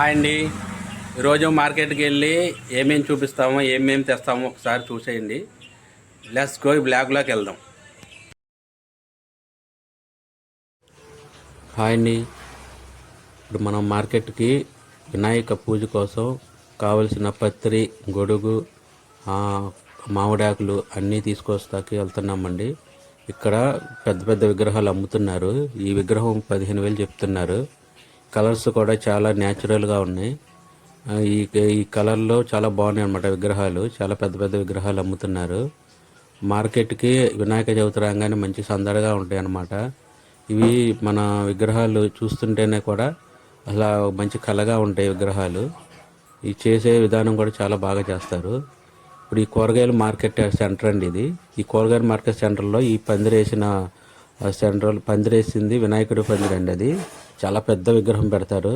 Hi అండి. ఈరోజు మార్కెట్కి వెళ్ళి ఏమేమి చూపిస్తామో ఏమేమి తెస్తామో ఒకసారి చూసేయండి. లెట్స్ గో బ్లాగ్లోకి వెళ్దాం. హాయ్ అండి. ఇప్పుడు మనం మార్కెట్కి వినాయక పూజ కోసం కావలసిన పత్రి, గొడుగు, మామిడాకులు అన్నీ తీసుకొస్తాకి వెళ్తున్నామండి. ఇక్కడ పెద్ద పెద్ద విగ్రహాలు అమ్ముతున్నారు. ఈ విగ్రహం 15,000 చెప్తున్నారు. కలర్స్ కూడా చాలా న్యాచురల్గా ఉన్నాయి. ఈ ఈ కలర్లో చాలా బాగున్నాయి అన్నమాట. విగ్రహాలు చాలా పెద్ద పెద్ద విగ్రహాలు అమ్ముతున్నారు. మార్కెట్కి వినాయక చవితి రాగానే మంచి సందడిగా ఉంటాయి అన్నమాట. ఇవి మన విగ్రహాలు చూస్తుంటేనే కూడా అసలు మంచి కళగా ఉంటాయి విగ్రహాలు. ఈ చేసే విధానం కూడా చాలా బాగా చేస్తారు. ఇప్పుడు ఈ కూరగాయల మార్కెట్ సెంటర్ అండి ఇది. ఈ కూరగాయల మార్కెట్ సెంటర్లో ఈ పందిరేసిన పందిరేసింది వినాయకుడి పందిరండి. అది చాలా పెద్ద విగ్రహం పెడతారు.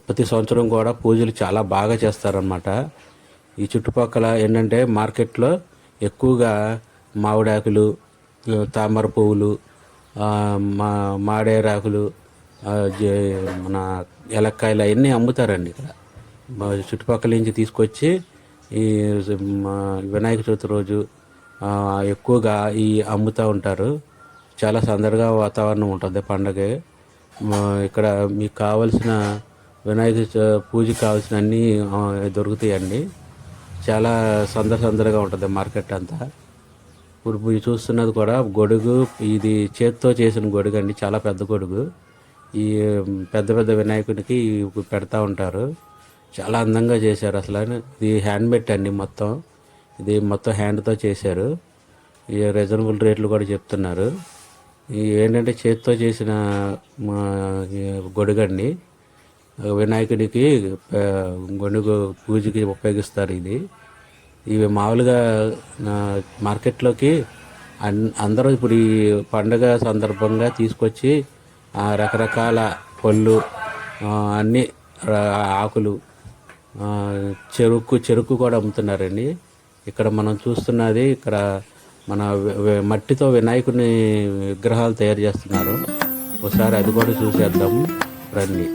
ప్రతి సంవత్సరం కూడా పూజలు చాలా బాగా చేస్తారన్నమాట. ఈ చుట్టుపక్కల ఏంటంటే మార్కెట్లో ఎక్కువగా మామిడాకులు, తామర పువ్వులు, మాడేరాకులు, మన ఎలక్కాయలు అవన్నీ అమ్ముతారండి. ఇక్కడ చుట్టుపక్కల నుంచి తీసుకొచ్చి ఈ వినాయక చవితి రోజు ఎక్కువగా ఈ అమ్ముతూ ఉంటారు. చాలా సందడిగా వాతావరణం ఉంటుంది పండగ. ఇక్కడ మీకు కావలసిన వినాయక పూజకి కావాల్సిన అన్నీ దొరుకుతాయండి. చాలా సందడిగా ఉంటుంది మార్కెట్ అంతా. ఇప్పుడు మీరు చూస్తున్నది కూడా గొడుగు. ఇది చేత్తో చేసిన గొడుగు అండి, చాలా పెద్ద గొడుగు. ఈ పెద్ద పెద్ద వినాయకునికి పెడతా ఉంటారు. చాలా అందంగా చేశారు అసలు. ఇది హ్యాండ్మేడ్ అండి మొత్తం. ఇది మొత్తం హ్యాండ్తో చేశారు. ఈ రీజనబుల్ రేట్లు కూడా చెప్తున్నారు. ఏంటంటే చేతితో చేసిన గొడుగండి. వినాయకుడికి గొడుగు పూజకి ఉపయోగిస్తారు. ఇవి మామూలుగా మార్కెట్లోకి అందరూ ఇప్పుడు ఈ పండుగ సందర్భంగా తీసుకొచ్చి రకరకాల పళ్ళు, అన్నీ ఆకులు, చెరుకు కూడా అమ్ముతున్నారండి. ఇక్కడ మనం చూస్తున్నది ఇక్కడ మన మట్టితో వినాయకుని విగ్రహాలు తయారు చేస్తున్నారు. ఒకసారి అది కూడా చూసేద్దాము రండి.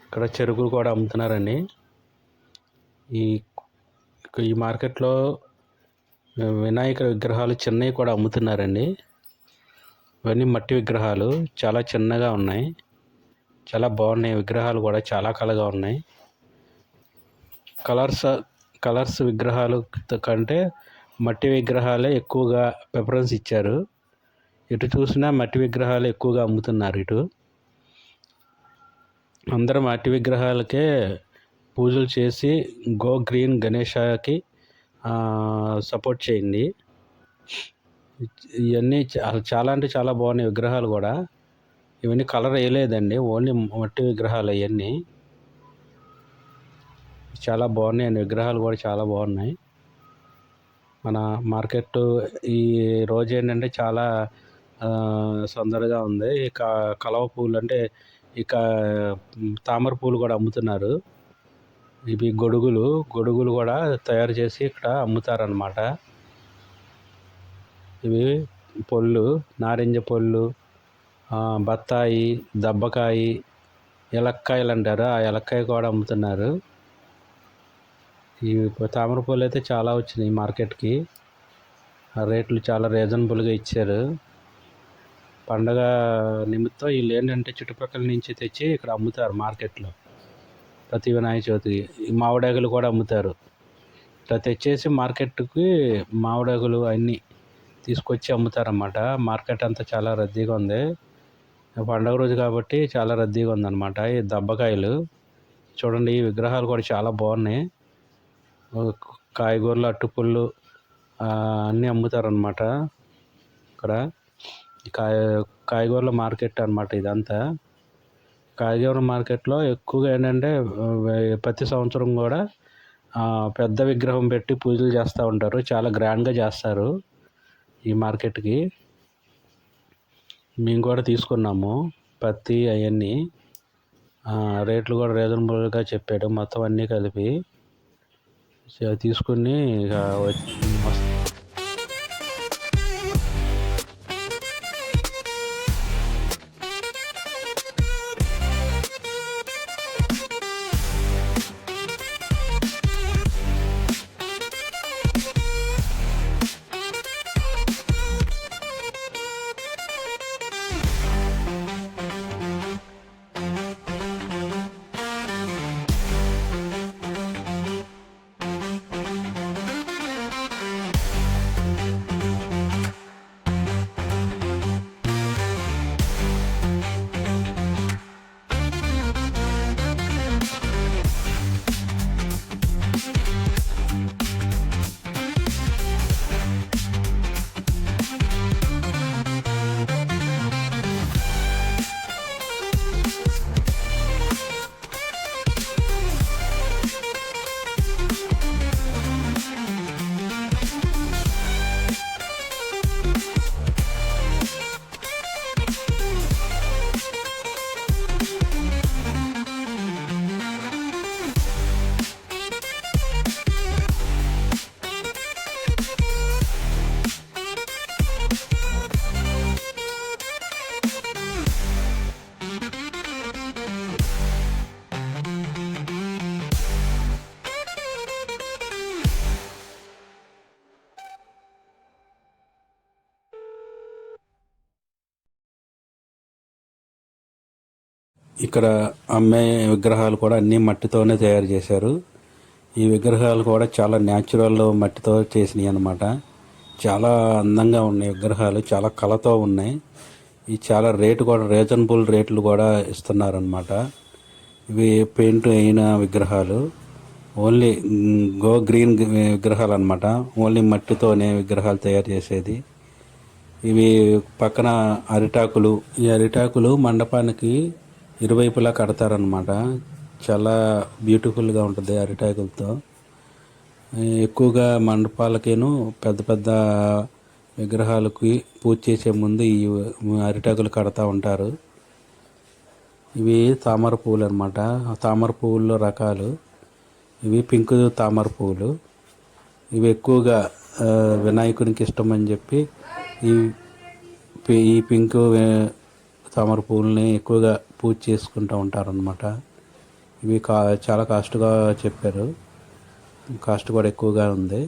ఇక్కడ చెరుకులు కూడా అమ్ముతున్నారండి. ఈ మార్కెట్లో వినాయక విగ్రహాలు చిన్నవి కూడా అమ్ముతున్నారండి. ఇవన్నీ మట్టి విగ్రహాలు, చాలా చిన్నగా ఉన్నాయి. చాలా బాగున్నాయి విగ్రహాలు కూడా, చాలా కళగా ఉన్నాయి. కలర్స్ విగ్రహాలు కంటే మట్టి విగ్రహాలే ఎక్కువగా ప్రిఫరెన్స్ ఇచ్చారు. ఇటు చూసినా మట్టి విగ్రహాలు ఎక్కువగా అమ్ముతున్నారు. ఇటు అందరూ మట్టి విగ్రహాలకే పూజలు చేసి గో గ్రీన్ గణేశాకి సపోర్ట్ చేయండి. ఇవన్నీ చాలా అంటే చాలా బాగున్నాయి విగ్రహాలు కూడా. ఇవన్నీ కలర్ వేయలేదండి, ఓన్లీ మట్టి విగ్రహాలు అవన్నీ. చాలా బాగున్నాయండి, విగ్రహాలు కూడా చాలా బాగున్నాయి. మన మార్కెట్ ఈ రోజు ఏంటంటే చాలా సందడిగా ఉంది. ఇక కలవ పూలు అంటే ఇక తామర పూలు కూడా అమ్ముతున్నారు. ఇవి గొడుగులు కూడా తయారు చేసి ఇక్కడ అమ్ముతారనమాట. ఇవి పళ్ళు, నారింజ పళ్ళు, బత్తాయి, దబ్బకాయి, ఎలక్కాయలు అంటారు, ఆ ఎలక్కాయ కూడా అమ్ముతున్నారు. ఈ తామర పూలు అయితే చాలా వచ్చినాయి మార్కెట్కి. ఆ రేట్లు చాలా రీజనబుల్గా ఇచ్చారు. పండగ నిమిత్తం వీళ్ళు ఏంటంటే చుట్టుపక్కల నుంచి తెచ్చి ఇక్కడ అమ్ముతారు మార్కెట్లో. ప్రతి వినాయక చవితికి ఈ మామిడాకులు కూడా అమ్ముతారు. ఇట్లా తెచ్చేసి మార్కెట్కి మామిడాకులు అన్నీ తీసుకొచ్చి అమ్ముతారన్నమాట. మార్కెట్ అంతా చాలా రద్దీగా ఉంది. పండగ రోజు కాబట్టి చాలా రద్దీగా ఉందన్నమాట. ఈ దబ్బకాయలు చూడండి, ఈ విగ్రహాలు కూడా చాలా బాగున్నాయి. కాయగూరలు, అట్టుపుళ్ళు అన్నీ అమ్ముతారనమాట ఇక్కడ. కాయగూరల మార్కెట్ అనమాట ఇదంతా. కాయగూరల మార్కెట్లో ఎక్కువగా ఏంటంటే ప్రతి సంవత్సరం కూడా పెద్ద విగ్రహం పెట్టి పూజలు చేస్తూ ఉంటారు. చాలా గ్రాండ్గా చేస్తారు ఈ మార్కెట్కి. మేము కూడా తీసుకున్నాము పత్తి అవన్నీ. రేట్లు కూడా రీజనబుల్గా చెప్పాడు, మొత్తం అన్నీ కలిపి తీసుకుని ఇక ఇక్కడ అమ్మే విగ్రహాలు కూడా అన్నీ మట్టితోనే తయారు చేశారు. ఈ విగ్రహాలు కూడా చాలా న్యాచురల్ మట్టితో చేసినాయి అన్నమాట. చాలా అందంగా ఉన్నాయి విగ్రహాలు, చాలా కళతో ఉన్నాయి. ఈ చాలా రేటు కూడా రీజనబుల్ రేట్లు కూడా ఇస్తున్నారనమాట. ఇవి పెయింట్ అయిన విగ్రహాలు, ఓన్లీ గ్రీన్ విగ్రహాలు అనమాట. ఓన్లీ మట్టితోనే విగ్రహాలు తయారు చేసేది. ఇవి పక్కన అరిటాకులు, ఈ అరిటాకులు మండపానికి ఇరువైపులా కడతారనమాట. చాలా బ్యూటిఫుల్గా ఉంటుంది అరిటాకులతో. ఎక్కువగా మండపాలకేను పెద్ద పెద్ద విగ్రహాలకి పూజ చేసే ముందు ఈ అరిటాకులు కడతా ఉంటారు. ఇవి తామర పువ్వులు అనమాట. తామర పువ్వుల్లో రకాలు ఇవి. పింక్ తామర పువ్వులు ఇవి ఎక్కువగా వినాయకునికి ఇష్టం అని చెప్పి ఈ పింక్ తామర పువ్వుల్ని ఎక్కువగా పూజ చేసుకుంటూ ఉంటారనమాట. ఇవి చాలా కాస్ట్గా చెప్పారు, కాస్ట్ కూడా ఎక్కువగా ఉంది.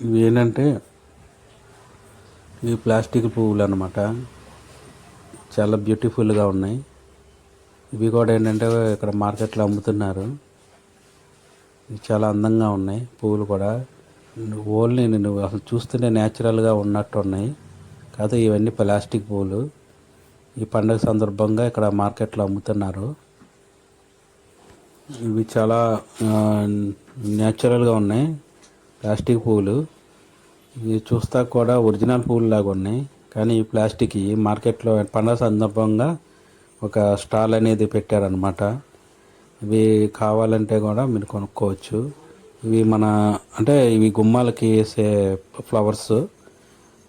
ఇవి ఏంటంటే ఇవి ప్లాస్టిక్ పువ్వులు అనమాట. చాలా బ్యూటిఫుల్గా ఉన్నాయి. ఇవి కూడా ఏంటంటే ఇక్కడ మార్కెట్లో అమ్ముతున్నారు. చాలా అందంగా ఉన్నాయి పువ్వులు కూడా. ఓన్లీ నేను అసలు చూస్తూనే న్యాచురల్గా ఉన్నట్టు ఉన్నాయి. కాదు, ఇవన్నీ ప్లాస్టిక్ పువ్వులు. ఈ పండుగ సందర్భంగా ఇక్కడ మార్కెట్లో అమ్ముతున్నారు. ఇవి చాలా న్యాచురల్గా ఉన్నాయి ప్లాస్టిక్ పువ్వులు. ఇవి చూస్తా కూడా ఒరిజినల్ పూలు లాగా ఉన్నాయి, కానీ ఈ ప్లాస్టిక్ మార్కెట్లో పండుగ సందర్భంగా ఒక స్టాల్ అనేది పెట్టారనమాట. ఇవి కావాలంటే కూడా మీరు కొనుక్కోవచ్చు. ఇవి మన అంటే ఇవి గుమ్మాలకి వేసే ఫ్లవర్స్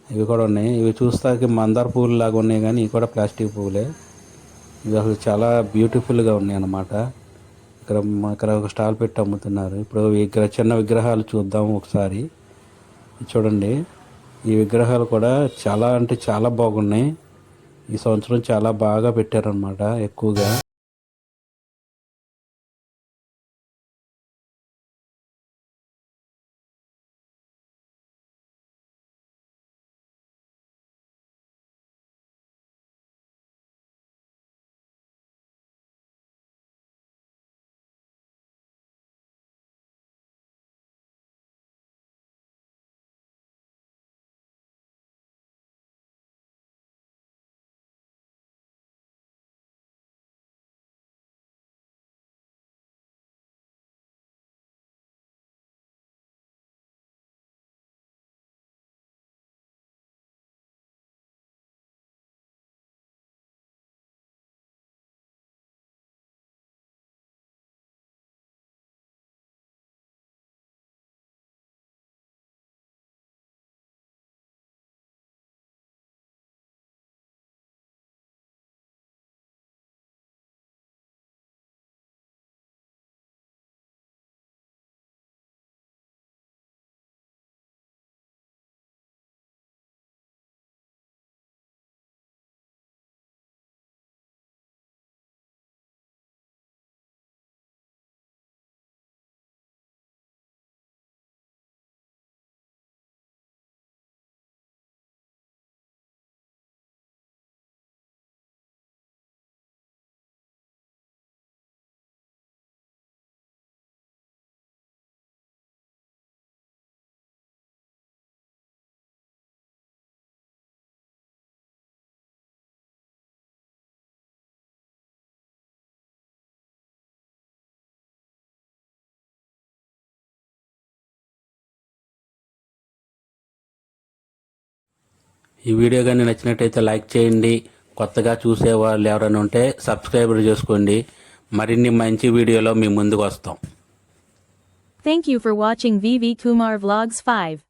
ఇవి కూడా ఉన్నాయి. ఇవి చూస్తాకి మందార పువ్వులు లాగా ఉన్నాయి, కానీ ఇవి కూడా ప్లాస్టిక్ పువ్వులే. ఇవి అసలు చాలా బ్యూటిఫుల్గా ఉన్నాయి అన్నమాట. ఇక్కడ ఒక స్టాల్ పెట్టి అమ్ముతున్నారు. ఇప్పుడు చిన్న విగ్రహాలు చూద్దాం ఒకసారి. చూడండి, ఈ విగ్రహాలు కూడా చాలా అంటే చాలా బాగున్నాయి. ఈ సంవత్సరం చాలా బాగా పెట్టారనమాట ఎక్కువగా. ఈ వీడియో కానీ నచ్చినట్టయితే లైక్ చేయండి. కొత్తగా చూసేవాళ్ళు ఎవరైనా ఉంటే సబ్స్క్రైబర్ చేసుకోండి. మరిన్ని మంచి వీడియోలో మీ ముందుకు వస్తాం. Thank you for watching VV Kumar Vlogs 5.